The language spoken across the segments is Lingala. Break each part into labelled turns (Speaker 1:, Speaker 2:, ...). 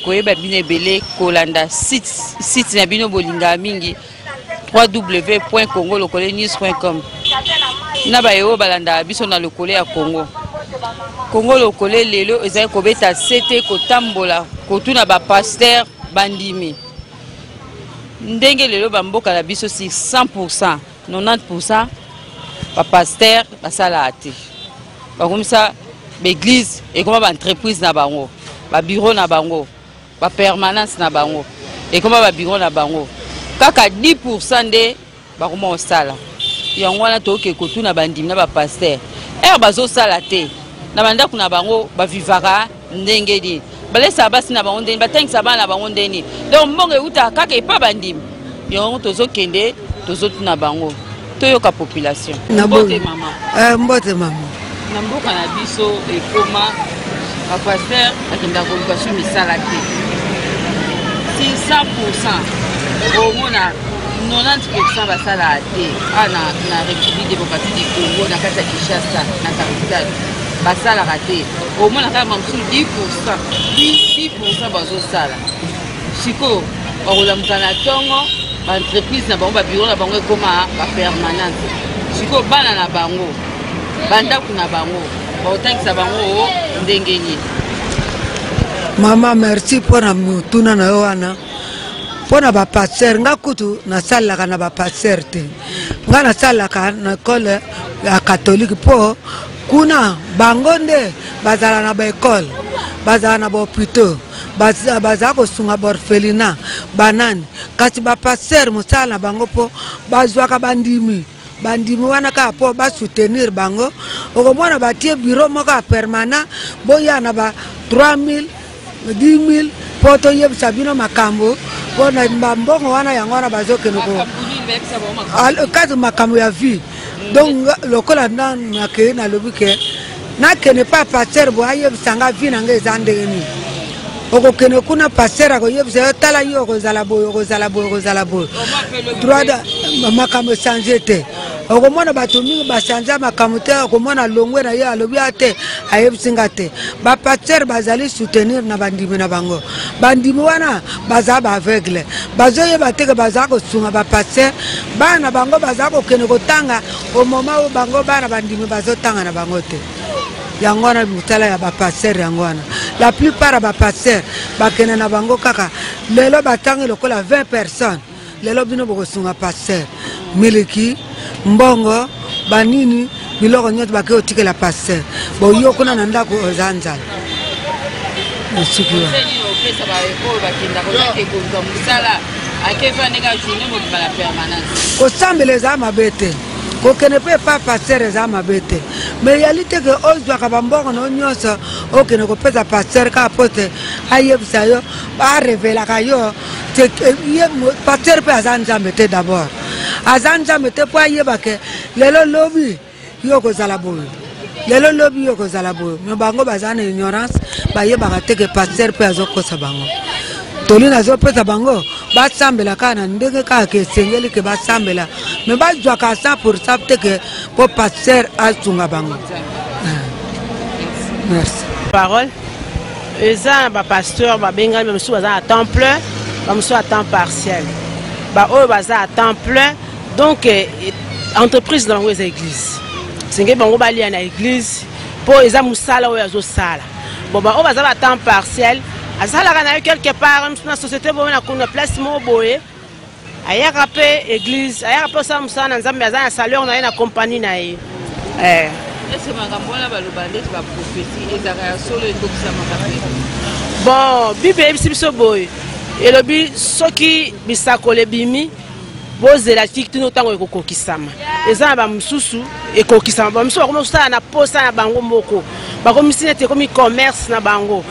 Speaker 1: Koyeba bino ebele kolanda site na bino bolinga mingi www.congolokolenews.com na bayo balanda biso na lokole ya Congo. Congo lokole lelo ezali kobeta sete kotambola kotuna ba pasteur bandimi. Ndenge lelo bamboka la biso si 100%, 90% ba pasteur basala ate. Bakomisa l'église et comme ba entreprise na bango, ba bureau na bango. Ba permanence na bango et comment ba bureau na bango kaka 10% de ba comment osala yango wana to ke kotu na bandimi na ba pasteur bazo sala te na banda kuna bango ba vivaka ndenge di balesa basi na bango ndeni batangisa bana bango ndeni donc mbongo euta kaka epa bandimi yango tozo kende tozo tuna bango toyoka population mbote mama na mboka na biso ekoma ba pasteur akenda koluka misala te 100% au moins 90% basala te na République démocratique du Congo na kata Kinshasa na capitale basala raté au moins na kama 10% bazo sala siko bakolamuka na tongo ba entreprise na bango ba bureau na bango ekoma ba permanente siko bana na bango bandaku na bango baotangisa bango ndenge nini.
Speaker 2: Mama, merci pour la mutuna na yoana. Pour na ba passer nga kutu na sala kana ba passer te. Nga na sala kana école ya catholique po kuna bangonde bazala na ba école, bazala na ba hôpital, bazala ko sunga orphelinat, banani. Kati ba passer musala bango po bazwa ka bandimi. Bandimi wana ka po ba soutenir bango. Okomona ba tie bureau moko permanent boya na ba 3000 10,000 poto yeb sabino makambo pona mbongo wana yango wana bazoke noko kazi makambo ya vie donc lokola na ke na lobike na kene pa passer bo ayeb sanga vie na ngeza ndeni oko kene kuna passer ko yeb se tala yo ko zala boyo droit makambo changer te okomona bato mingi bashanja makambo te okomona longwe na ye alobi ate ayebisinga te ba pasteur bazali soutenir na bandimi na bango bandimi wana baza ba aveugle bazoyeba te ke baza kosunga ba pasteur bana bango baza kokende kotanga au moment où bango bana bandimi bazotanga na bango te yango wana mutala ya ba pasteur yango wana la plupart ba pasteur bakene na bango kaka lelo batangi lokola 20 personnes lelo bino bokosunga pasteur miliki mbongo banini biloko nyoto bake otike la pasteur bo yo kuna na ndako ozanza musikiwa
Speaker 1: pesa ba eko bakenda ko yake ko musala akefa nega jine mo bala permanence
Speaker 2: ko sambeleza mabete ko kene pe pa pasteur za mabete mais réalité que ozwa ka bambongo no nyoso o kene ko pesa pasteur ka pote ayebisa yo ba revela ka yo te ye pasteur pe azanza mete d'abord azanja mete po ayeba ke lelo lobi yoko zala boyo me bango bazana ignorance bayeba ka te ke pasteur pe azokosa bango tolina zo pesa bango basambela kana ndenge ka ke sengeli ke basambela me bazwa ka 100% te ke po pasteur azunga bango. Merci.
Speaker 3: Parole eza ba pasteur ba benga même sous à temps plein comme soit à temps partiel ba o baza à temps plein. Donc, entreprise dans les églises. C'est que bango bali na église pour les amusala ou les sala. Bon bah on va à temps partiel. À ça la gana quelque part dans la société bon na kuna place mo boye. Aya rapé église, aya rapé ça musana nzambe azana salaire na na compagnie na ye.
Speaker 1: Est-ce makambo na balobande ba prophétie ezaka solo ekokisa makape.
Speaker 3: Bon, bible biso boye. Et le bi soki bisakole bimi boze la tiki no tango ekokokisama eza ba mususu ekokisama ba mususu bakoma usala na posa na bango moko comme si c'était comme commerce na bango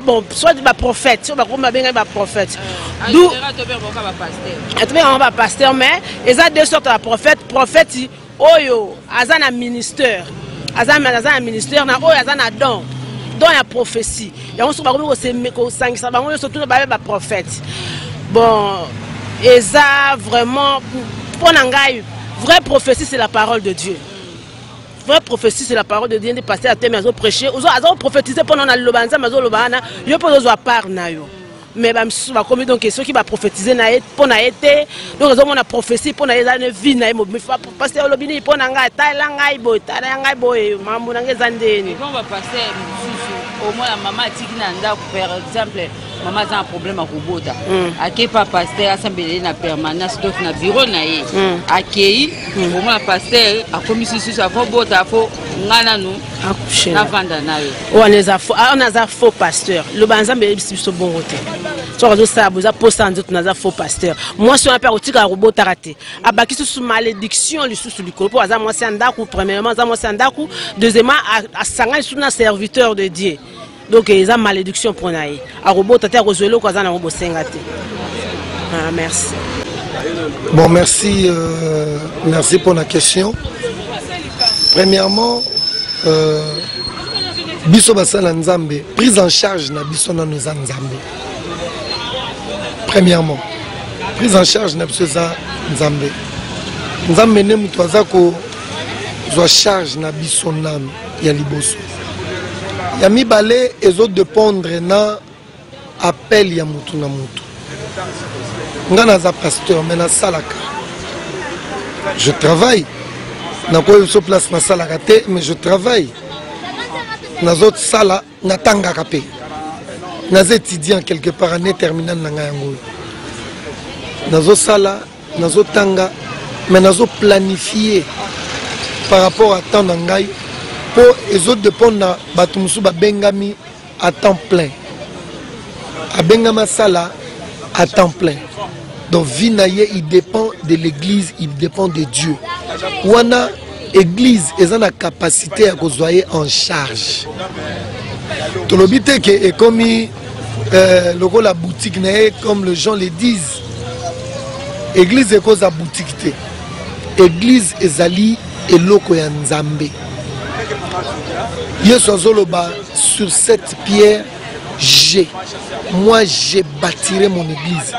Speaker 3: bon soit ba prophète soit comme ba prophète d'où pasteur mais ils ont deux sortes de prophète oyo azana ministère azana ministère na oyo azana don la prophétie et on se bat comme ça bango surtout ba prophète bon et ça vraiment pour nangai vraie prophétie c'est la parole de Dieu. Vraie prophétie c'est la parole de Dieu. De passer à thème, à prêcher, à prophétiser pendant le lobanza, mais lobana, yo peux nous part na yo. Mais bah comme donc ceux qui va prophétiser na pour na été, donc ils ont prophétie pour na une vie na mo. Mais passer au lobini pour nanga talangai boy, mambo nanga zandeni.
Speaker 1: On va passer au moins la maman tikinanda par exemple. Maman a un problème à Robota. Aké pas pasteur assemblée na permanence donc na bureau na ye. Aké au moins pasteur a commission sur sa Robota fo ngana nous accoucher na vanda na ye. On a faux pasteur. Le banzambe biso bon roté. Soit zo ça boza posta nzoto na faux pasteur. Moi sur un père otika Robota raté. Abaki sous malédiction li sous likolo po aza moi c'est ndaku premièrement za moi c'est ndaku deuxièmement a sanga sous na serviteur de Dieu. Donc ils ont malédiction pour naï. À robot tata roselo quoi ça na robot sengate. Ah merci.
Speaker 4: Bon merci merci pour la question. Premièrement biso basala nzambe prise en charge na biso na nos nzambe. Premièrement prise en charge na biso za nzambe. Nzambe ne mutu azako zo charge na biso na ya liboso. Ya mibale ezo dépendre na appel ya mutu na mutu. Nga naza pasteur mais na salaka. Je travaille. Na ko so place na salaka te mais je travaille. Na zot sala na tanga kapé. Na étudiant quelque part année terminale na nga yango. Na zo sala, na zo tanga mais na zo planifier par rapport à temps na ngai. Pour les autres dépendent de Batumusu Bengami à temps plein. À Bengama Sala à temps plein. Donc Vinaye il dépend de l'église, il dépend de Dieu. Wana église ils ont la capacité à soyez en charge. Tout le but est comme le la boutique comme les gens le disent. Église est cause la boutique. Église est ali et loko ya Nzambe. Sur cette pierre, moi j'ai bâtiré mon église.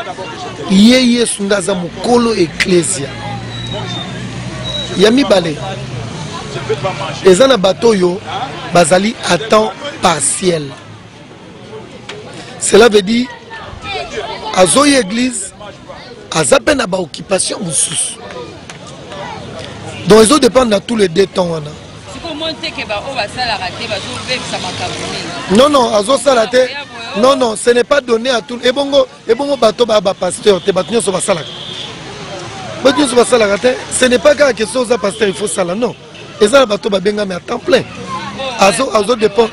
Speaker 4: Yeye sundaza mukolo ecclesia. Yami balé. Ezana batoyo bazali à temps partiel. Cela veut dire azoye église azape na ba occupation mususu. Donc ils dépendent de tous les deux temps. Non, non, non, non, ce n'est pas donné à tout. Et bon, bateau pasteur, ce n'est pas quelque chose à pasteur, il faut ça là, non. Et ça, bateau benga mais à temps plein. Azo dépend.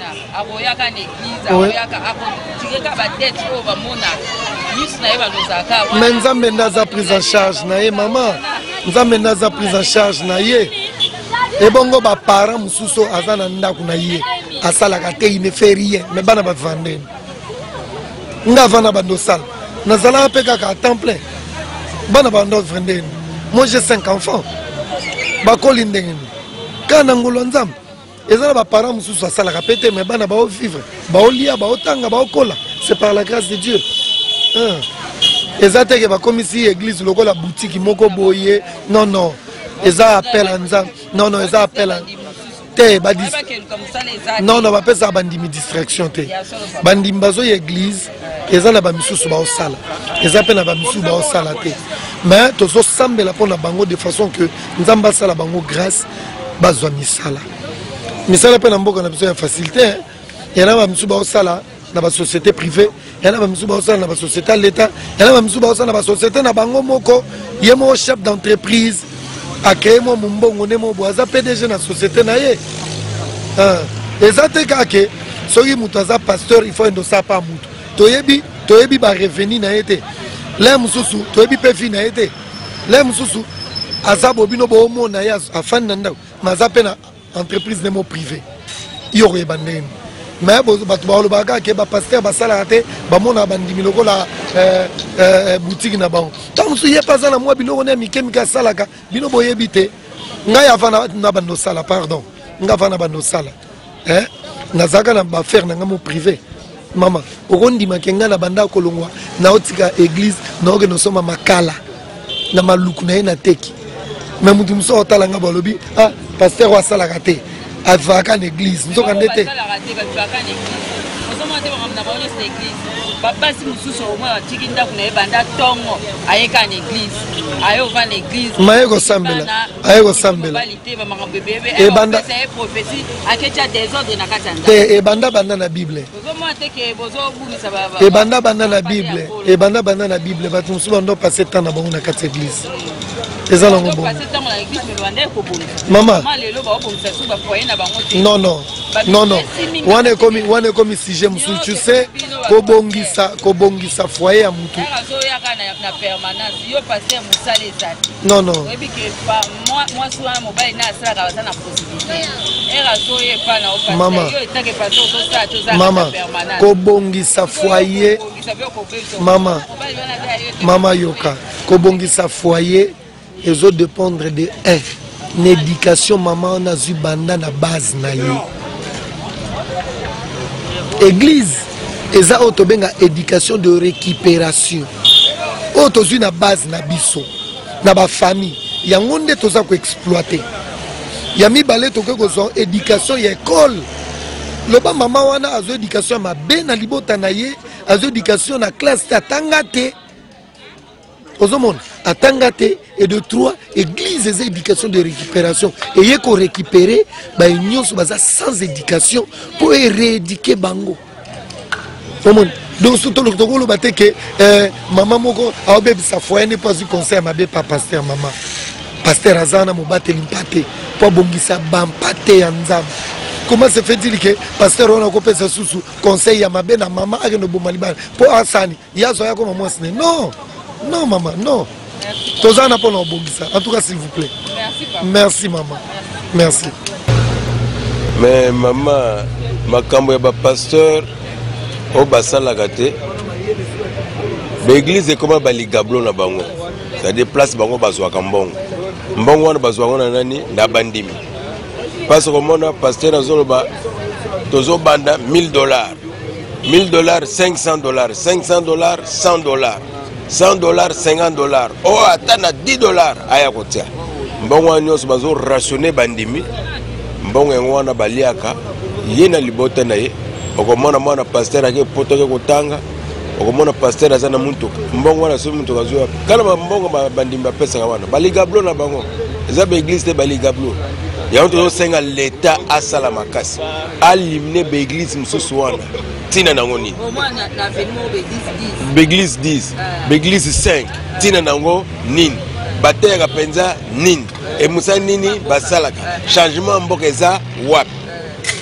Speaker 4: Mais nous avons prise en charge, maman. Nous avons prise en charge, et bon, les parents mususo azana ndaku na ye asala kate il ne fait rien mais bana ba vendre nga vana ba ndosala nazala peka ka temps plein bana ba ndo vendre. Moi j'ai 5 enfants ba kolindengeni kana ngolo nzam ezala ba parents mususo asala ka pete mais bana ba vivre ba olia ba otanga ba okola. C'est par la grâce de Dieu. Ezate ke ba komisi église lokola boutique moko boye non non. Ils appellent à Nzam. Non, non, ils appellent à non, non, on ça bandimi distraction. Bandimi bazo église, ils ont la bamisou sur la salle. Ils appellent la bamisou sur la salle. Mais tous os semblent la prendre bango de façon que nous avons la bango grâce bazo misala. Misala peine en beaucoup on a besoin de facilité. Il y en a bamisou sur la salle dans la société privée. Il y en a bamisou sur la salle dans la société l'État. Il y en a bamisou sur la salle dans la société dans bango moko. Il y a mon chef d'entreprise. A créé mon mbongo ne mo boaza PDG na société na ye. Ezate kake soki mutu aza pasteur il faut endossa pa mutu. Toyebi ba revenu na yete. Le mususu toyebi pe fi na yete. Le mususu aza bobino bo mo na ya afan na ndako. Maza pe na entreprise ne mo privé. yo ebandeni mais bato balobaka ke bapaster basalaka te bamona bandimi lokola boutique na bango ntango mosusu ye mpe aza na mwa biloko ne ya mike mike asalaka bino boyebi te ngai ava na bando osala pardon ngai ava na bando osala nazalaka na bafere na ngai mo privé mama okondimake ngai na banda kolongwa naotika église naokende osomba makala na maluku na ye na teki mais mutu mosusu otala ngai balobi paster oyo asalaka te avaka na église nzoka nde te
Speaker 1: basi mosusu omwe batiki ndako na ye banda ntongo ayeka na église aye ova na église
Speaker 4: maye kosambela aye kosambela
Speaker 1: ebanda prophétie aketia désordre na kati ya ndako
Speaker 4: te ebanda banda na bible
Speaker 1: ozomona te ke bozobungisa
Speaker 4: ebanda banda na bible ebanda banda na bible bato mosusu bando passe temps na bango na kati ya église eza nango bongo mama non non non non wana ekomi sujet mosusu tu sais kobongisa foyer ya mutu non non mama kobongisa foyer mama yoka kobongisa foyer ezo dépendre de une éducation maman on a zu banda na base na ye église eza oto benga éducation de récupération oto zu na base na biso na ba famille yango nde toza ko exploiter ya mibale toke ko éducation ya école loba mama wana azo éducation ma be na libota na ye azo éducation na classe tatanga te ozomona atanga te et de 3 église et éducation de récupération et yé ko récupérer ba union baza sans éducation pour rééduquer bango omona donc surtout le tokolo baté que maman moko a bébé sa foi n'est pas du conseil ma bé pas pasteur maman pasteur azana mo baté limpate pour bongisa bampate ya nzambe. Comment se fait-il que pasteur on a coupé ce sous conseil à ma bé na maman a no bomaliba pour asani ya zo ya comme moi non non maman non. Tozana pour nous bongisa. En tout cas s'il vous plaît. Merci papa. Merci maman. Merci.
Speaker 5: Mais maman makambo ya ba pasteur au basala gâté. L'église est comme baligablo na bango. Ça déplace bango bazwa kambongo. Mbongo wana bazwa wana nani na bandimi. Parce que mon pasteur azoloba tozo banda $1000. $1000 $500, $500 $100. $100, $50. Oh, attends, $10 aya kotia. Mbongo nyos bazo rationner bandimi. Mbongo ngwana baliaka yena libota na ye. Okomona mwana pasteur ake potoke kotanga. Okomona pasteur azana muntu. Mbongo wana so muntu kazuya. Kana mbongo bandimi ba pesa wana. Baligablo na bango. Eza ba église te baligablo. Ya onto senga l'état asala makasi. Alimne ba église msusu wana. Tina nango ni. Beglise 10, Beglise 5, tina nango nini. Bateka penza nini. E musa nini basalaka. Changement mboka eza wap.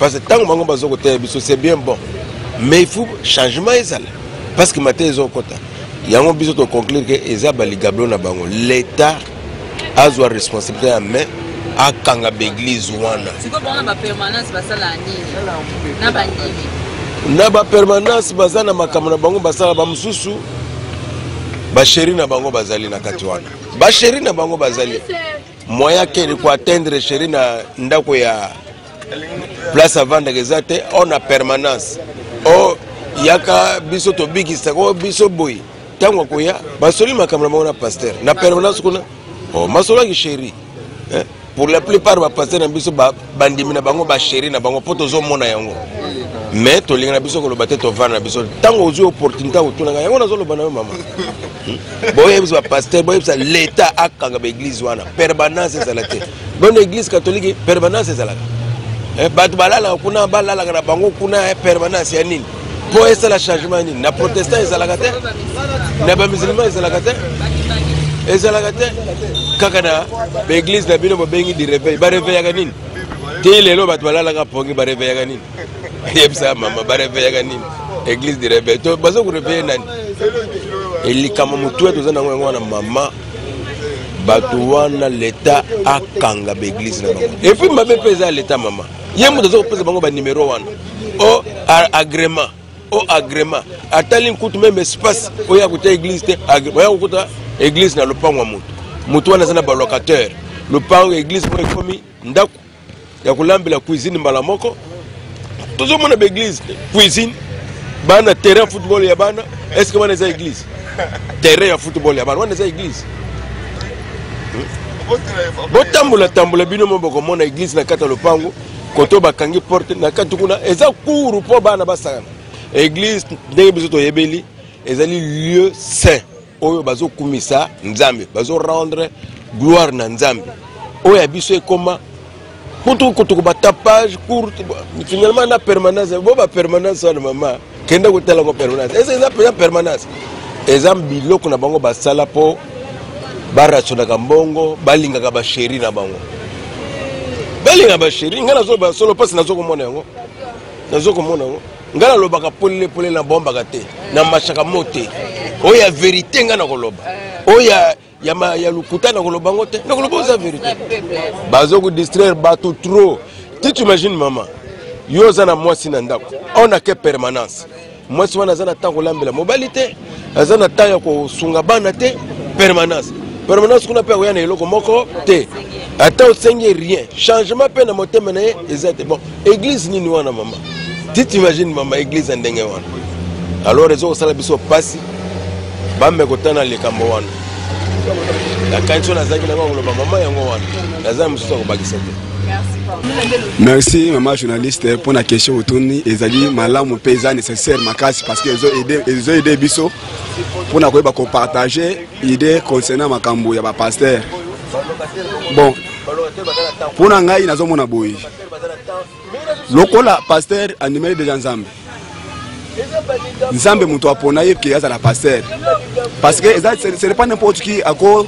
Speaker 5: Parce que tant bango bazoko te biso c'est bien bon. Mais il faut changement ezala. Parce que maté ezo kota. Yango biso to conclure que eza baligablo na bango. L'état a zo responsabilité en main a kanga beglise wana.
Speaker 1: Siko bona ba permanence basala nini. Na bandimi.
Speaker 5: Na ba permanence bazana makamuna bango basala ba mususu ba chéri na bango bazali na kati wana ba chéri na bango bazali moya kele ko atteindre chéri na ndako ya place avant de gezate on a permanence o yaka biso to bigisa ko biso boy tango ko ya basoli makamuna bango na pasteur na permanence kuna o masola ki chéri pour la plupart ba pasteur na biso ba bandimi na bango ba chéri na bango poto zo mona yango. Mais to linga biso ko lobate to vana biso tango ozu opportunité ko tunanga yango nazo lobana mama boye biso pasteur boye biso l'état akanga ba église wana permanence ezalate bonne église catholique permanence ezalaka bat balala kuna balala na bango kuna permanence ya nini po esa la changement nini na protestant ezalaka te na ba musulman ezalaka te kaka na ba église na bino bengi di réveil ba réveil ya nini te lelo bat balala ka pongi ba réveil ya nini. Yebsa mama ba réveiller ganini église de réveil to bazo ko réveiller nani eli kama mutu wetu zana ngwana mama batu wana l'état akanga ba église na bango et puis mabe pesa l'état mama Yembo dozo pesa bango ba numéro 1. O agrément. O agrément. Atali nkutu même espace oya kuta église te agrément. Oya kuta église na lopango mutu. Mutu wana zana ba locataire. Lopango église mo ekomi ndako. Ya kulambela cuisine mbala moko. Tozo mona ba église cuisine. Bana terrain football ya bana. Est-ce que wana za église? Terrain ya football ya bana wana za église. Botambola bino moboko mona église na kata lopango. Koto bakangi porte na kata kuna eza kuru po bana basana. Église ndenge biso toyebeli ezali lieu saint oyo bazo kumisa nzambe bazo rendre gloire na nzambe oyo biso ekoma kutu ba tapage courte finalement na permanence bo ba permanence na mama kenda kotela ko permanence eza permanence eza biloko na bango basala po baratsona kambongo balinga ba chéri na bango balinga ba chéri ngana zo ba solo passe na zo komona yango ngala lobaka pole na bomba kate na machaka mote oya vérité ngana koloba oya ya lukuta na koloba ngote na koloba za vérité bazo ko distraire bato trop. Tu imagines maman yo za na mwasi na ndako on a que permanence mwasi wana za na tango lambela mobilité za na taya ko sunga bana te permanence kuna pe oya na eloko moko te ata osengi rien changement pe na motema na ezate bon église nini wana maman. Tu t'imagines maman église ndenge wana. Alors ezo sala biso pasi bambe kotana le kambo wana. La kancho na zaki na ngolo maman yango wana. Naza mususu ko bakisa te.
Speaker 6: Merci maman journaliste pour la question autouni ezali malamu paysan nécessaire makasi parce que ils ont aidé biso pour na ko ba ko partager idée concernant makambo ya ba pasteur. Bon pour na ngai nazo mona boyi. Lokola pasteur animé de Nzambe. Nzambe muto apona yebki aza la pasteur. Parce que ce n'est pas n'importe qui ako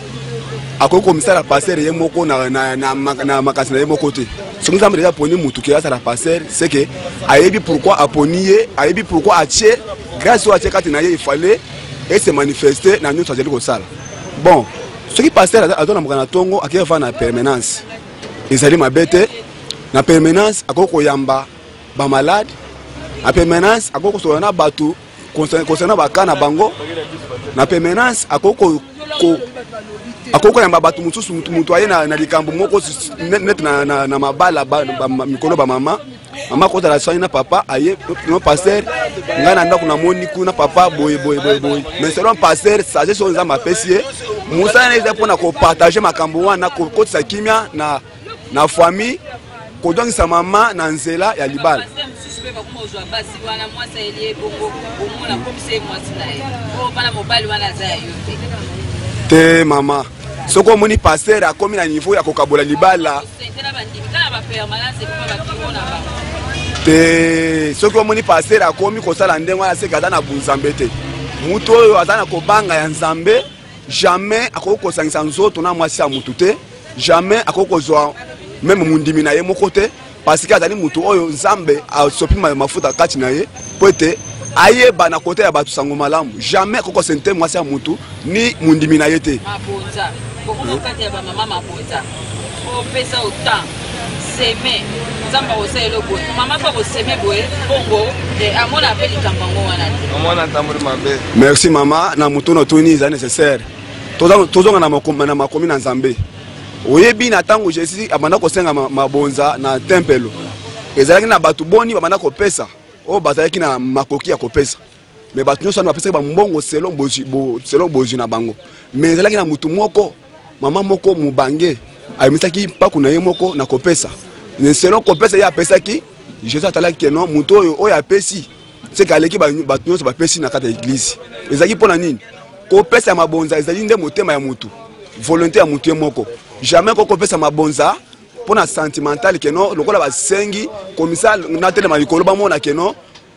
Speaker 6: commissaire la pasteur yemoko na makasina yemoko te. Ce que Nzambe déjà poni muto ki aza la pasteur, c'est que ayebi pourquoi aponier, ayebi pourquoi atie grâce au atie katina il fallait et se manifester na nyonso azeli ko sala. Bon, ce qui pasteur azona mokana tongo akeva na permanence. Ezali mabete na permanence akoko yamba ba malade na permanence akoko sona batu concernant ba kana bango na permanence akoko yamba batu mutu aye na likambo moko net na mabala mikolo ba mama ko la soigner na papa aye no pasteur ngana ndako na moni kuna papa boy mais selon pasteur sagesse on za mapesier musa na eza pona ko partager makambo wana ko kotisa kimia na famille kodongisa mama na nzela ya libala te mama soko moni pasteur akomi na niveau ya kokabola libala te soko moni pasteur akomi kosala ndenge wana seka na bunzambe te mutu oyo azana kobanga ya nzambe jamais akokosangisa nzoto na mwasi ya mutu te jamais akokozwa même mundimi na ye moko te parce que azali mutu oyo nzambe asopi mafuta kati na ye po ete ayeba na kote ya batu sango malamu jamais akokosente mwasi ya mutu ni mundimi na ye te merci mama na mutu no tuni za nécessaire tozonga na makomi na nzambe oyebi na tango Jésus abanda kosenga mabonza na tempelo ezalaki na batu boni babanda kopesa o bazalaki na makoki ya kopesa mais batu nyonso bapesa ba mbongo selon bozu na bango mais ezalaki na mutu moko mama moko mubange ayimisaki paku na ye moko na kopesa selon kopesa ye apesaki Jésus atalaki keno mutu oyo apesi c'est kaleki batu nyonso bapesi na kata église ezalaki pona nini kopesa ya mabonza ezali nde motema ya mutu volonté ya mutu moko jamais koko pesa mabonza pona sentimental keno lokola basengi komisa na tele malikolo ba mona keno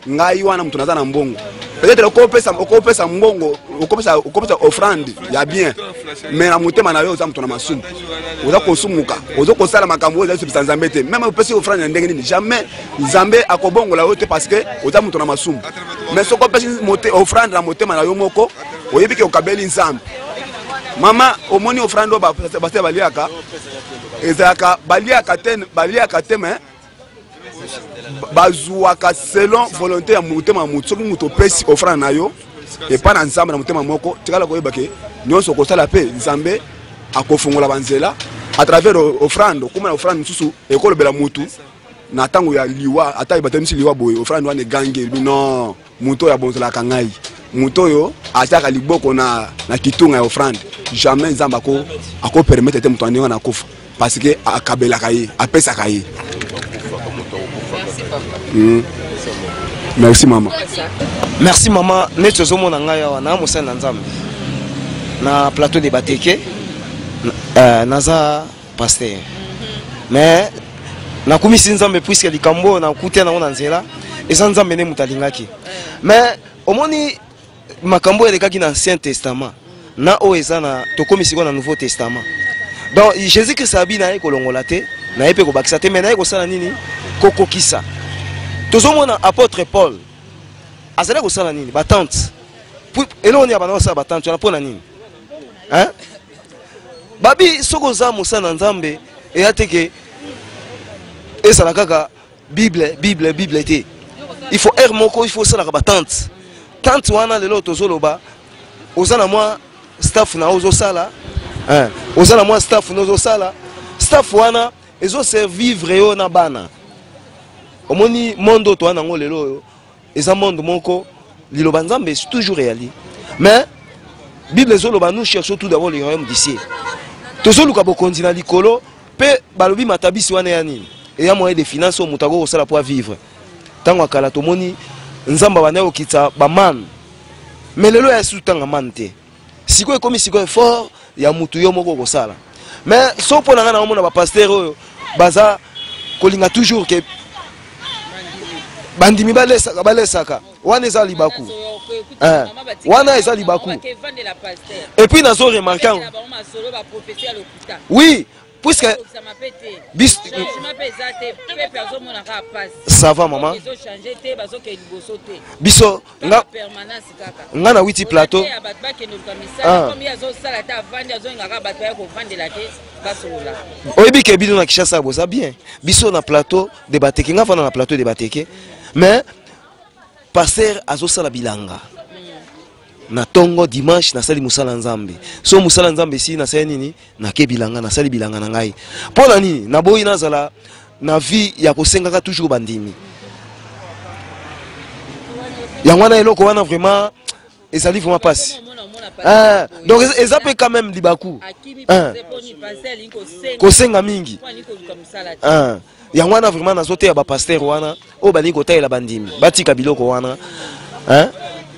Speaker 6: ngai wana mutu naza na mbongo peut-être okopesa mbongo okopesa offrande ya bien mais na mutema na yo za mutu na masumu oza kosumuka oza kosala makambo oza subisa nzambe te même opesi offrande ya ndenge nini jamais nzambe akobongola yo te parce que oza mutu na masumu mais soko pesi offrande na mutema na yo moko oyebike okabeli nzambe mama omoni offrande base baliaka ezaka baliaka te mais bazwaka selon volonté ya motema motu soki moto opesi offrande na yo epa na nzambe na motema moko tikala koyeba ke nyonso okosala mpe nzambe akofungola banzela à travers offrande okóma na offrande mosusu ekolobela motu na ntango ya liwa ata ebatemisi liwa boye offrande wana egangi elobi non moto oyo abonzelaka ngai moto oyo atiaka liboko na kitunga ya offrande jamais nzambe akopermettre te moto andenge na kufa parce que akabelaka ye apesaka ye. Merci maman.
Speaker 7: Merci maman. Neto zomo na ngai awa na mosala nzambe na plateau de Bateke naza pasteur mais na komisi nzambe puisque likambo na kutia na ona nzela eza nzambe ne mutalingaki mais omoni makambo elekaki na Ancien Testament na o eza na tokomisi ko na Nouveau Testament. Donc Jésus Christ abi na ekolongola te na epe ko bakisa te mais na ekosala nini kokokisa. Tozomona apôtre Paul azala kosala nini batante eloni ya bana kosala batante na pona nini hein babi soko za musana nzambe eyateke ezala kaka bible te il faut moko il faut sala batante tante wana lelo tozoloba ozana mwa staff na ozo sala hein ozana mwa staff na ozo sala staff wana ezo servir yo na bana omoni mondo to wana ngo lelo eza monde moko liloba nzambe c'est toujours réali mais bible zoloba nous cherchons tout d'abord le royaume d'ici tozoluka bokonzi na likolo pe balobi matabisi wana ya nini et ya moyen de finance au mutako ko sala pour vivre tango akala tomoni nzamba bana okitsa ba man mais lelo ya sutanga mante siko ekomi siko fort ya mutu yo moko ko sala mais so pona ngana omona ba pasteur oyo baza kolinga toujours que bandimi balesaka wana eza libaku wana eza libaku et puis nazo remarquant oui puisque ça va maman biso nga na witi plateau oyebi ke bino na Kinshasa boza bien biso na plateau de Bateke nga fana na plateau de Bateke mais pasteur azosala bilanga na tongo dimanche na sali musala nzambe so musala nzambe si na sali nini na ke bilanga na sali bilanga na ngai pona nini na boyi nazala na vie ya kosengaka toujours bandimi yango wana eloko wana vraiment ezali vraiment passe donc eza pe quand même libaku kosenga mingi yango wana vraiment nazoteya ba pasteur wana o bali kotaela bandimi batika biloko wana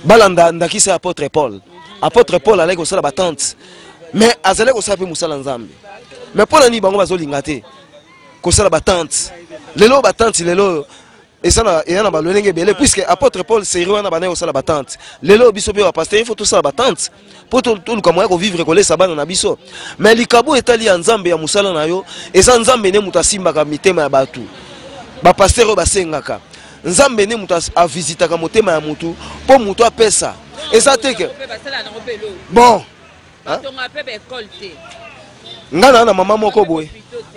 Speaker 7: balanda ndakisa apôtre Paul alaki kosala batante mais azalaki kosala pe musala nzambe mais pona ni bango bazolinga te kosala batante lelo batante lelo esana yana balolenge bele puisque apôtre Paul sérieux wana bana kosala batante lelo biso pe ba pasteur il faut tout ça batante pour tout le kamoya ko vivre ko lesa bana na biso mais likabo etali ya nzambe ya musala na yo eza nzambe ne mutasimba ka mitema ya batu ba pasteur basengaka nzambe ne mutu avisitaka motema ya mutu po mutu apesa eza teke bon ngana na mama moko boye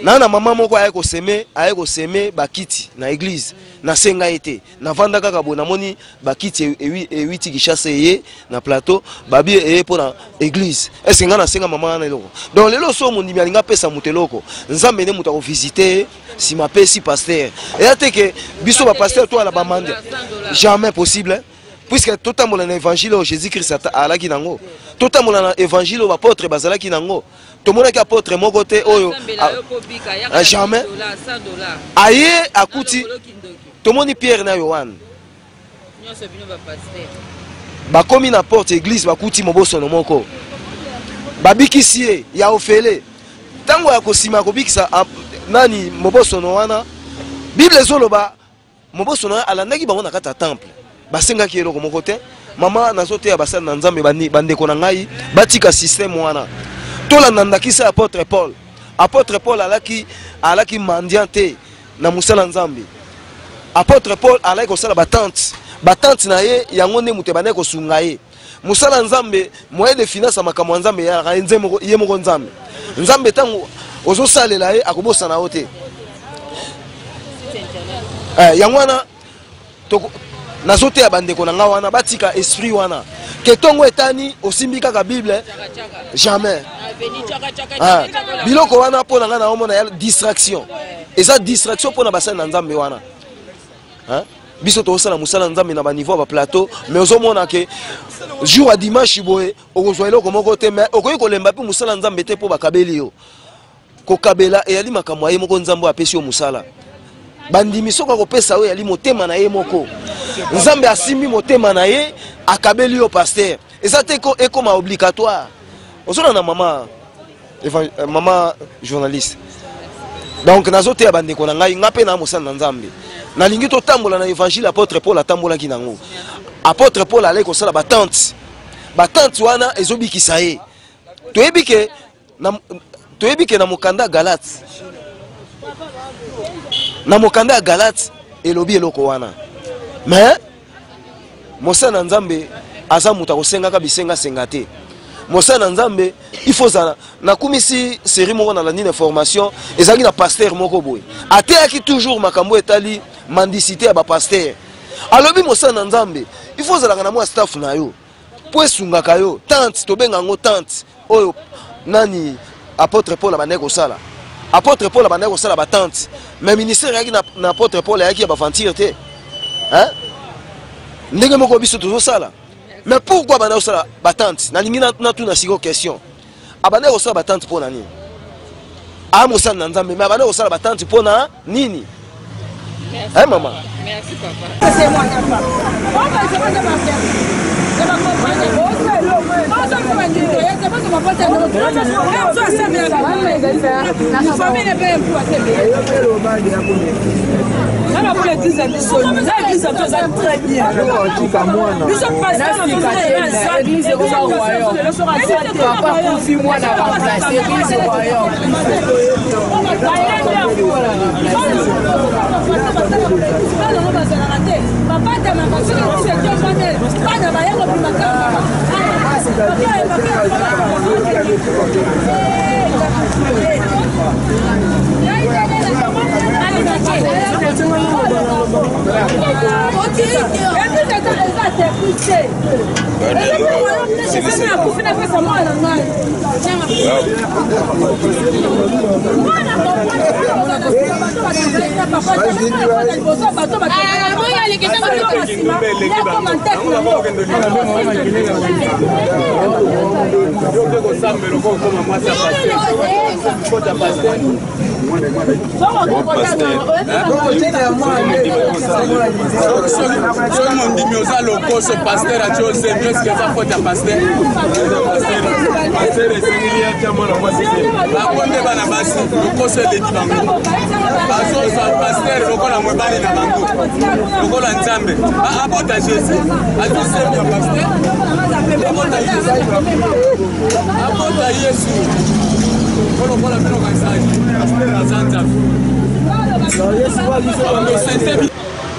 Speaker 7: na mama moko aye koseme bakiti na église na senga ete na vanda kaka bo namoni bakiti ewiti Kinshasa ye na plateau babi eye pona église est-ce ngana senga mama na eloko donc lelo so mondimi alinga pesa muteloko nzambe ne mutu ko visiter si ma pesi pasteur et ateke biso ba pasteur toi la bamande jamais possible puisque tout le monde dans l'évangile Jésus Christ alaki nango tout le monde dans l'évangile apôtre bazalaki nango tout le monde qui apôtre mon côté oyo jamais aye akuti tout le monde Pierre na Yohan ba komi na porte église bakuti moboso no moko babikisi ya ofele tango ya kosima kobikisa nani moboso no wana bible zoloba moboso no alandaki bango na kata temple basenga ki eloko moko te mama nazote ya basala na nzambe bandeko na ngai batika système wana tolanda ndakisa apôtre Paul alaki mandiante na musala nzambe apôtre Paul alaki kosala batante na ye yango nde mutu bane kosunga ye musala nzambe moyen de finance makambo nzambe ya ye moko nzambe tango ozosalela ye akobosana yo te yango wana nazoteya bandeko na nga wana batika esprit wana ke ntongo etani osimbi kaka bible jamais biloko wana mpo na nga naomona ya distraction eza distraction mpo na basali na nzambe wana biso tozosala mosala na nzambe na baniveau ya baplateau mais ozomona ke jour ya dimanche boye okozwa eloko moko te mais okoki kolemba mpe mosala na nzambe te mpo bakabeli yo kokabela eyali makambo aye moko nzambe apesi yo mosala bandimi soki akopesa oyo eyali motema na ye moko nzambe asimbi motema na ye akabeli yo paster eza te ekoma obligatoire ozona na mama journaliste donc nazoteya bandeko na ngai nga mpe na mosala na nzambe nalingi totambola na évangile apôtre Paul atambolaki nango apôtre Paul alai kosala batante wana ezobikisa ye toyebi ke na mokanda Galate elobi eloko wana mais mosala na nzambe aza moto akosengaka bisenga te mosala na nzambe il faut zala nakumisi série moko na landi na formation ezalaki na pasteur moko boye ateyaki toujours makambo etali mendicité ya bapaster alobi mosala na nzambe il faut zalaka na mwa staff na yo po esungaka yo tante tobenga yango tante oyo nani apôtre Paul abandaki kosala apôtre Paul abandaki kosala batante mais ministère yaki na apôtre Paul ayaki ya baventure te ndenge moko biso tozosala mais pourquoi abandaki kosala batante nalingi natuna siko question abandaki kosala batante mpo na nini mosala na nzambe mais abandaki kosala batante mpo na nini maman
Speaker 1: Merci papa.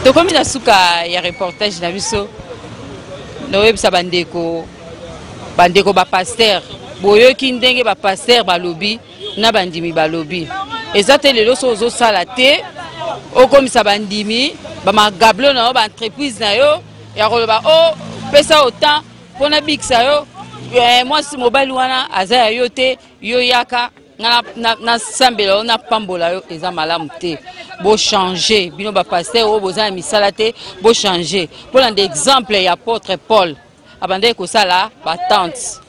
Speaker 1: tokomi na suka ya reportage na biso noyebisa bandeko bapaster boyoki ndenge bapaster balobi na bandimi balobi eza te lelo so ozosala te okomisa bandimi bamagablo na yo baentreprise na yo ya koloba pesa autant mpona bikisa yo mwasi mobali wana aza ya yo te yo yaka na sambela yo na pambola yo eza malamu te bo changer bino bapaster oyo boza na misala te bo changer mpona nde exemple ya apôtre Paul abandaki kosala batante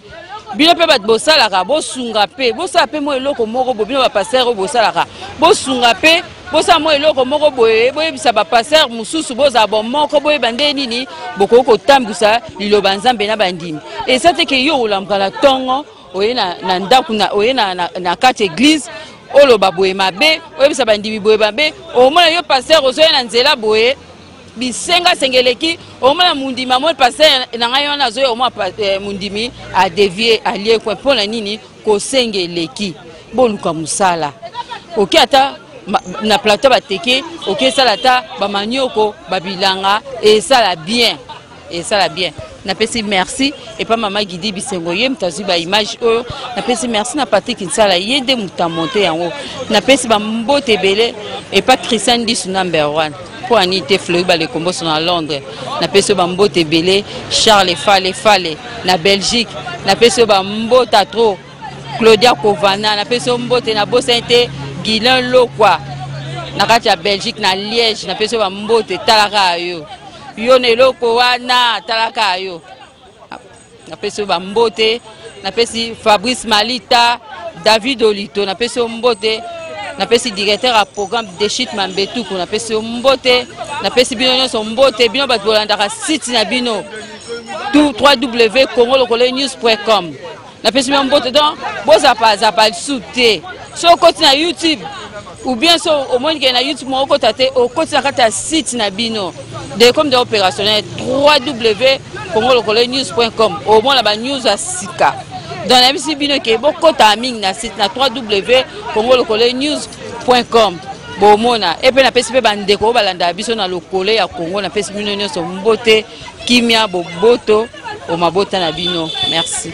Speaker 1: bino mpe bato bosalaka bosunga mpe bosala mpe mo eloko moko bo bino bapaster oyo bosalaka bosunga mpe bosala mo eloko moko boye boyebisa bapaster mosusu bozala bomoko boyeba nde nini bokoki kotambwisa liloba nzambe na bandimi eza te ke yo olamuka na ntongo oye na ndako oye na kati église oloba boye mabe oyebisa bandimi boye mabe omona yo paster ozoya na nzela boye bisenga sengeleki omona mundimi amoni paster na ngai wana azoya omona mundimi adevie alie kwe mpona nini kosengeleki boluka mosala oki ata na plateau bateke oki esala ata bamanioko babilanga esala bien napesi merci et pas maman Guidi Bisengo ye mtazu ba image oyo napesi merci na Patrick Nsala ye de mutamonte yango napesi ba mbote belé et pas Christian Disu number 1 pour anité Fleury ba le combo sont à Londres na peso ba mbote belé Charles Fale na Belgique na peso ba mbota trop Claudia Kovana na peso mbote na Bosente Guilain Lokwa na kati ya Belgique na Liège na peso ba mbote talaka yo yo ne loko wana talaka yo na peso ba mbote na pesi Fabrice Malita David Olito na peso mbote na pesi directeur à programme de Chit Mambetu na pesi mbote na pesi bino nyonso mbote bino bato bolandaka site na bino www.congolokolenews.com na pesi mbote donc boza pas souté so koti na YouTube ou bien so au moins na YouTube mo ko tate o koti na kata site na bino de comme de opérationnel www.congolokolenews.com au moins la ba news à sika dans la bisi bino ke bokota mingi na site na www.congolokolenews.com bomona et puis na pesi pe bandeko balanda biso na lokole ya Congo na pesi bino nyonso mbote kimia boboto o mabota na bino merci.